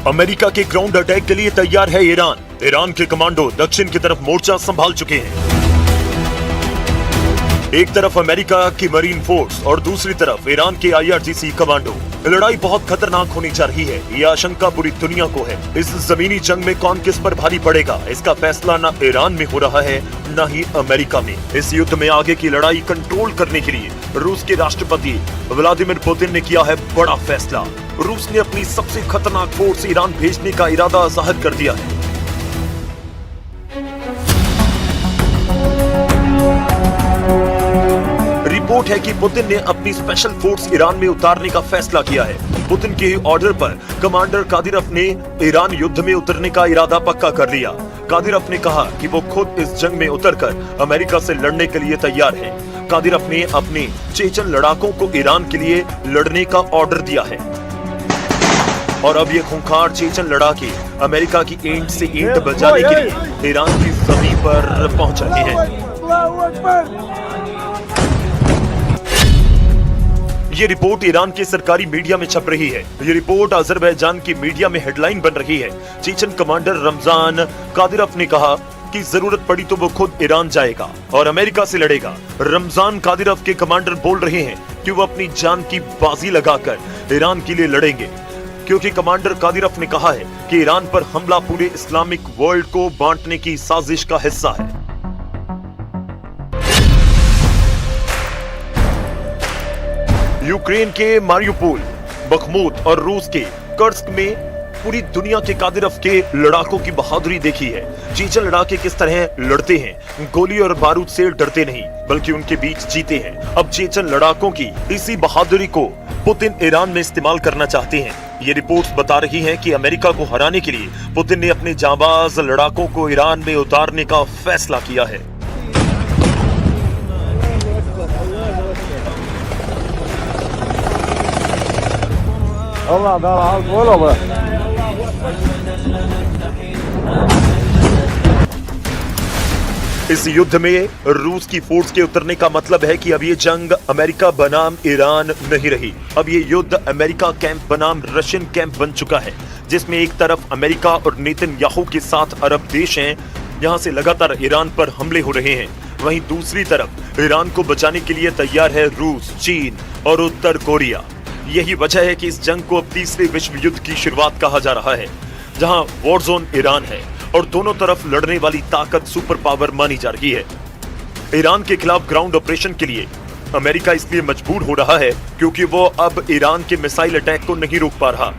America के ground attack के लिए तैयार है ईरान। ईरान के कमांडो दक्षिण की तरफ मोर्चा संभाल चुके हैं। एक तरफ अमेरिका की मरीन फोर्स और दूसरी तरफ ईरान के IRGC कमांडो। लड़ाई बहुत खतरनाक होने जा रही है, यह आशंका पूरी दुनिया को है। इस जमीनी जंग में कौन किस पर भारी पड़ेगा, इसका फैसला न ईरान में हो रहा है न ही अमेरिका में। इस युद्ध में आगे की लड़ाई कंट्रोल करने के लिए रूस के राष्ट्रपति व्लादिमीर पुतिन ने किया है बड़ा फैसला। रूस ने अपनी सबसे खतरनाक फोर्स ईरान भेजने का इरादा जाहिर कर दिया है। रिपोर्ट है कि पुतिन ने अपनी स्पेशल फोर्स ईरान में उतारने का फैसला किया है। पुतिन के ऑर्डर पर कमांडर कादिरोव ने ईरान युद्ध में उतरने का इरादा पक्का कर लिया। कादिरोव ने कहा कि वो खुद इस जंग में उतरकर अमेरिका से लड़ने के लिए तैयार है। कादिरोव ने अपने चेचन लड़ाकों को ईरान के लिए लड़ने का ऑर्डर दिया है और अब ये खूंखार चेचन लड़ाके अमेरिका की ईंट से ईंट बजाने के लिए ईरान की जमीन पर पहुंच रहे हैं। ये रिपोर्ट ईरान के सरकारी मीडिया में छप रही है। ये रिपोर्ट अजरबैजान की मीडिया में हेडलाइन बन रही है। चेचन कमांडर रमजान कादिरोव ने कहा कि जरूरत पड़ी तो वो खुद ईरान जाएगा और अमेरिका से लड़ेगा। रमजान कादिरोव के कमांडर बोल रहे हैं कि वो अपनी जान की बाजी लगाकर ईरान के लिए लड़ेंगे, क्योंकि कमांडर कादिरोव ने कहा है कि ईरान पर हमला पूरे इस्लामिक वर्ल्ड को बांटने की साजिश का हिस्सा है। यूक्रेन के मारियुपोल, बखमुत और रूस के कर्स्क में पूरी दुनिया के कादिरोव के लड़ाकों की बहादुरी देखी है। चेचन लड़ाके किस तरह लड़ते हैं, गोली और बारूद से डरते नहीं बल्कि उनके बीच जीते हैं। अब चेचन लड़ाकों की इसी बहादुरी को पुतिन ईरान में इस्तेमाल करना चाहते हैं। ये रिपोर्ट्स बता रही हैं कि अमेरिका को हराने के लिए पुतिन ने अपने जांबाज लड़ाकों को ईरान में उतारने का फैसला किया है। इस युद्ध में रूस की फोर्स के उतरने का मतलब है कि अब ये जंग अमेरिका बनाम ईरान नहीं रही। अब ये युद्ध अमेरिका कैंप बनाम रशियन कैंप बन चुका है, जिसमें एक तरफ अमेरिका और नेतन्याहू के साथ अरब देश हैं, यहां से लगातार ईरान पर हमले हो रहे हैं। वहीं दूसरी तरफ ईरान को बचाने के लिए तैयार है रूस, चीन और उत्तर कोरिया। यही वजह है कि इस जंग को अब तीसरे विश्व युद्ध की शुरुआत कहा जा रहा है, जहां वॉर जोन ईरान है और दोनों तरफ लड़ने वाली ताकत सुपर पावर मानी जा रही है। ईरान के खिलाफ ग्राउंड ऑपरेशन के लिए अमेरिका इसलिए मजबूर हो रहा है क्योंकि वो अब ईरान के मिसाइल अटैक को नहीं रोक पा रहा।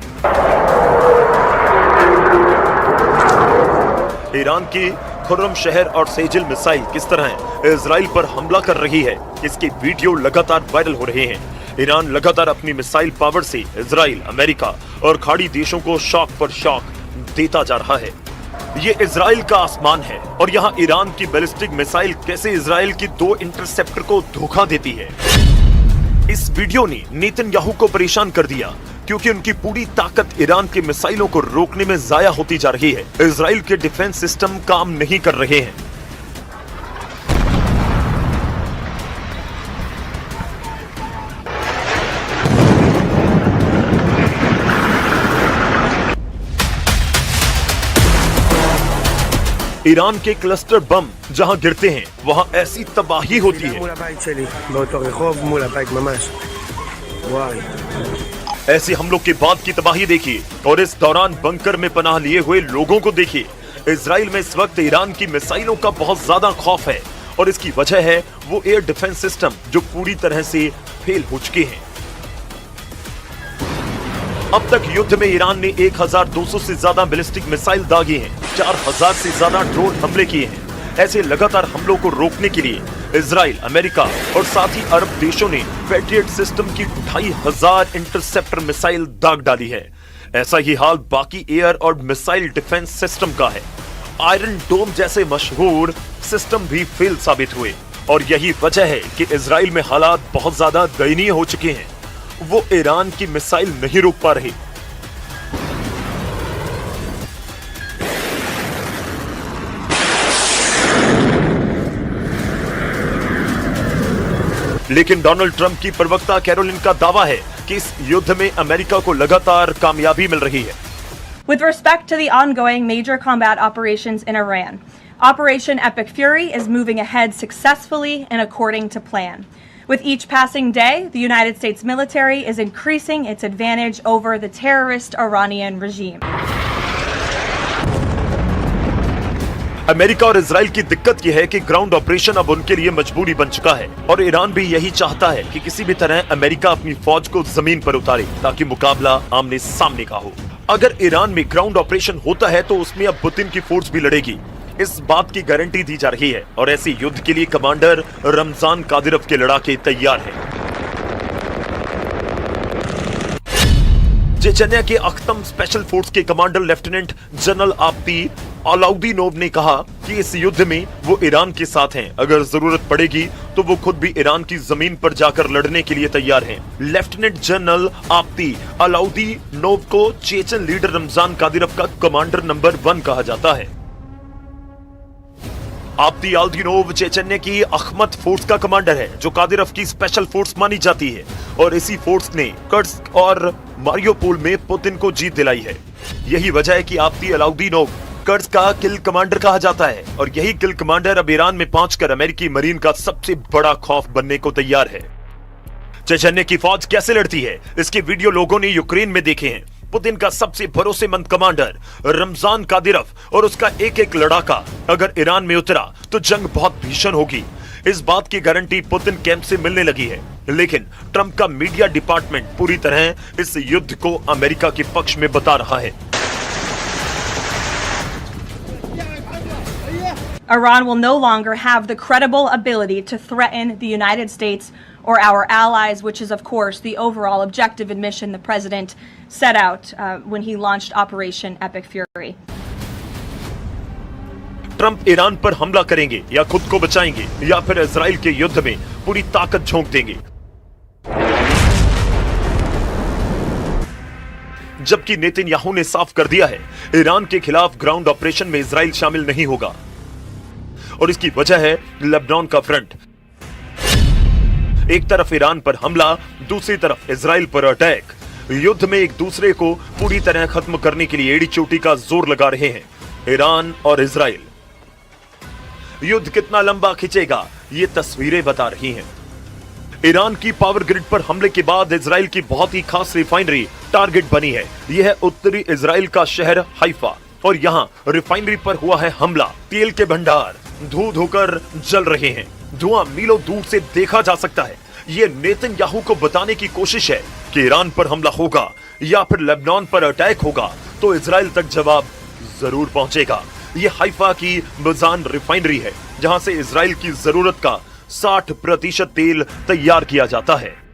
ईरान की खुर्रम शहर और सेजिल मिसाइल किस तरह इजराइल पर हमला कर रही है, इसके वीडियो लगातार वायरल हो रहे हैं। ईरान लगातार अपनी मिसाइल पावर से इजराइल, अमेरिका और खाड़ी देशों को शॉक पर शॉक देता जा रहा है। ये इजराइल का आसमान है और यहाँ ईरान की बैलिस्टिक मिसाइल कैसे इजराइल की 2 इंटरसेप्टर को धोखा देती है। इस वीडियो ने नेतन्याहू को परेशान कर दिया क्योंकि उनकी पूरी ताकत ईरान के मिसाइलों को रोकने में जाया होती जा रही है। इजराइल के डिफेंस सिस्टम काम नहीं कर रहे हैं। ईरान के क्लस्टर बम जहां गिरते हैं वहां ऐसी तबाही होती है। ऐसे हमलों के बाद की तबाही देखिए और इस दौरान बंकर में पनाह लिए हुए लोगों को देखिए। इजराइल में इस वक्त ईरान की मिसाइलों का बहुत ज्यादा खौफ है और इसकी वजह है वो एयर डिफेंस सिस्टम जो पूरी तरह से फेल हो चुके हैं। अब तक युद्ध में ईरान ने 1200 से ज्यादा बैलिस्टिक मिसाइल दागे हैं, 4000 से ज्यादा ड्रोन हमले किए हैं। ऐसे लगातार हमलों को रोकने के लिए इजराइल, अमेरिका और साथ ही अरब देशों ने पैट्रियट सिस्टम की 2500 इंटरसेप्टर मिसाइल दाग डाली है। ऐसा ही हाल बाकी एयर और मिसाइल डिफेंस सिस्टम का है। आयरन डोम जैसे मशहूर सिस्टम भी फेल साबित हुए और यही वजह है कि इजराइल में हालात बहुत ज्यादा दयनीय हो चुके हैं। वो ईरान की मिसाइल नहीं रोक पा रहे। लेकिन डोनाल्ड ट्रंप की प्रवक्ता कैरोलिन का दावा है कि इस युद्ध में अमेरिका को लगातार कामयाबी मिल रही है। With respect to the ongoing major combat operations in Iran, Operation Epic Fury is moving ahead successfully and according to plan. With each passing day, the United States military is increasing its advantage over the terrorist Iranian regime. America और Israel की दिक्कत यह है कि ground operation अब उनके लिए मजबूरी बन चुका है और ईरान भी यही चाहता है कि किसी भी तरह अमेरिका अपनी फौज को जमीन पर उतारे ताकि मुकाबला आमने सामने का हो। अगर ईरान में ग्राउंड ऑपरेशन होता है तो उसमें अब पुतिन की फोर्स भी लड़ेगी, इस बात की गारंटी दी जा रही है और ऐसे युद्ध के लिए कमांडर रमजान कादिरव के लड़ाके तैयार हैं। चेचन्या के अख्तम स्पेशल फोर्स के कमांडर लेफ्टिनेंट जनरल आब्दी अलाउद्दीनोव ने कहा कि इस युद्ध में वो ईरान के साथ हैं। अगर जरूरत पड़ेगी तो वो खुद भी ईरान की जमीन पर जाकर लड़ने के लिए तैयार हैं। लेफ्टिनेंट जनरल आब्दी अलाउद्दीनोव को चेचन लीडर रमजान कादिरव का कमांडर नंबर 1 कहा जाता है। आब्दी अलाउद्दीनोव चेचन्या की अखमत फोर्स का कमांडर है जो कादिरव की स्पेशल फोर्स मानी जाती है और इसी फोर्स ने कर्स्क और मारियोपोल में पुतिन को जीत दिलाई है। यही वजह है कि आब्दी अलाउद्दीनोव कर्स्क का किल कमांडर कहा जाता है और यही किल कमांडर अब ईरान में पहुंचकर अमेरिकी मरीन का सबसे बड़ा खौफ बनने को तैयार है। चेचन्या की फौज कैसे लड़ती है, इसके वीडियो लोगों ने यूक्रेन में देखे हैं। पुतिन का सबसे भरोसेमंद कमांडर रमजान कादिरव और उसका एक एक लड़ाका अगर ईरान में उतरा तो जंग बहुत भीषण होगी। इस बात की गारंटी पुतिन कैंप से मिलने लगी है, लेकिन ट्रंप का मीडिया डिपार्टमेंट पूरी तरह इस युद्ध को अमेरिका के पक्ष में बता रहा है। Iran will no longer have the credible ability to threaten the United States or our allies, which is, of course, the overall objective and mission the president set out when he launched Operation Epic Fury. Trump Iran पर हमला करेंगे या खुद को बचाएंगे या फिर Israel के युद्ध में पूरी ताकत झोंक देंगे। जबकि नेतन्याहू ने साफ कर दिया है ईरान के खिलाफ ग्राउंड ऑपरेशन में इजराइल शामिल नहीं होगा और इसकी वजह है लेबनान का फ्रंट। एक तरफ ईरान पर हमला, दूसरी तरफ इजराइल पर अटैक। युद्ध में एक दूसरे को पूरी तरह खत्म करने के लिए एड़ी चोटी का जोर लगा रहे हैं ईरान और इजराइल। युद्ध कितना लंबा खिंचेगा ये तस्वीरें बता रही हैं। ईरान की पावर ग्रिड पर हमले के बाद इजराइल की बहुत ही खास रिफाइनरी टारगेट बनी है। यह है उत्तरी इजराइल का शहर हाइफा और यहां रिफाइनरी पर हुआ है हमला। तेल के भंडार धू धोकर जल रहे हैं, धुआं मीलों दूर से देखा जा सकता है। ये नेतन्याहू को बताने की कोशिश है कि ईरान पर हमला होगा या फिर लेबनान पर अटैक होगा तो इजराइल तक जवाब जरूर पहुंचेगा। ये हाइफा की मजान रिफाइनरी है जहां से इजराइल की जरूरत का 60% तेल तैयार किया जाता है।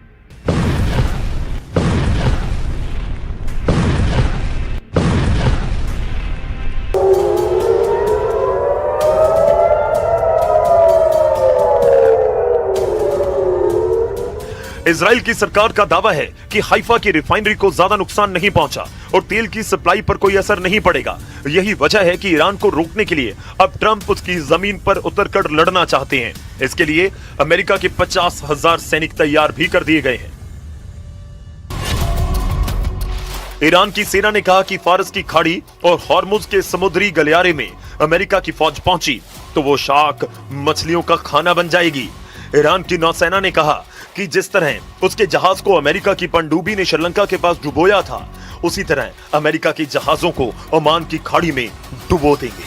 इजराइल की सरकार का दावा है कि हाइफा की रिफाइनरी को ज्यादा नुकसान नहीं पहुंचा और तेल की सप्लाई पर कोई असर नहीं पड़ेगा। यही वजह है कि ईरान को रोकने के लिए अब ट्रंप उसकी जमीन पर उतरकर लड़ना चाहते हैं। इसके लिए अमेरिका के 50,000 सैनिक तैयार भी कर दिए गए हैं। ईरान की सेना ने कहा कि फारस की खाड़ी और हॉर्मुज के समुद्री गलियारे में अमेरिका की फौज पहुंची तो वो शार्क मछलियों का खाना बन जाएगी। ईरान की नौसेना ने कहा कि जिस तरह उसके जहाज को अमेरिका की पनडुब्बी ने श्रीलंका के पास डुबोया था, उसी तरह अमेरिका के जहाजों को ओमान की खाड़ी में डुबो देंगे।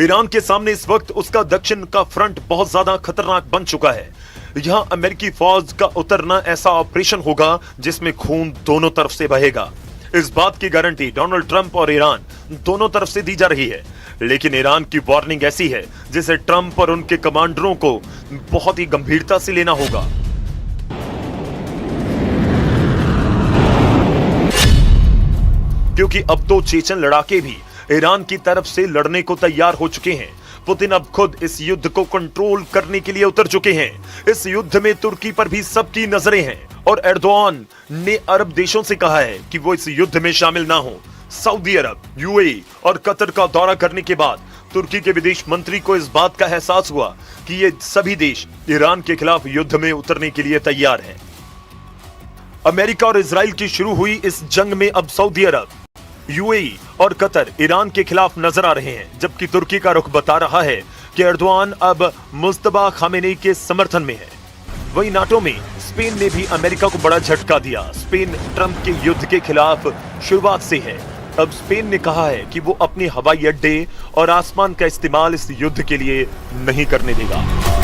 ईरान के सामने इस वक्त उसका दक्षिण का फ्रंट बहुत ज्यादा खतरनाक बन चुका है। यहां अमेरिकी फौज का उतरना ऐसा ऑपरेशन होगा जिसमें खून दोनों तरफ से बहेगा। इस बात की गारंटी डोनाल्ड ट्रंप और ईरान दोनों तरफ से दी जा रही है, लेकिन ईरान की वार्निंग ऐसी है जिसे ट्रंप और उनके कमांडरों को बहुत ही गंभीरता से लेना होगा। क्योंकि अब तो चेचन लड़ाके भी ईरान की तरफ से लड़ने को तैयार हो चुके हैं। पुतिन अब खुद इस युद्ध को कंट्रोल करने के लिए उतर चुके हैं। इस युद्ध में तुर्की पर भी सबकी नजरें हैं और एर्दोआन ने अरब देशों से कहा है कि वो इस युद्ध में शामिल ना हो। सऊदी अरब, यूएई और कतर का दौरा करने के बाद तुर्की के विदेश मंत्री को इस बात का एहसास हुआ कि ये सभी देश ईरान के खिलाफ युद्ध में उतरने के लिए तैयार हैं। अमेरिका और इजराइल की शुरू हुई इस जंग में अब सऊदी अरब, यूएई और कतर ईरान के खिलाफ नजर आ रहे हैं, जबकि तुर्की का रुख बता रहा है कि एर्दोआन अब मुस्तफा खामेनी के समर्थन में है। वहीं नाटो में स्पेन ने भी अमेरिका को बड़ा झटका दिया। स्पेन ट्रंप के युद्ध के खिलाफ शुरुआत से है। अब स्पेन ने कहा है कि वो अपने हवाई अड्डे और आसमान का इस्तेमाल इस युद्ध के लिए नहीं करने देगा।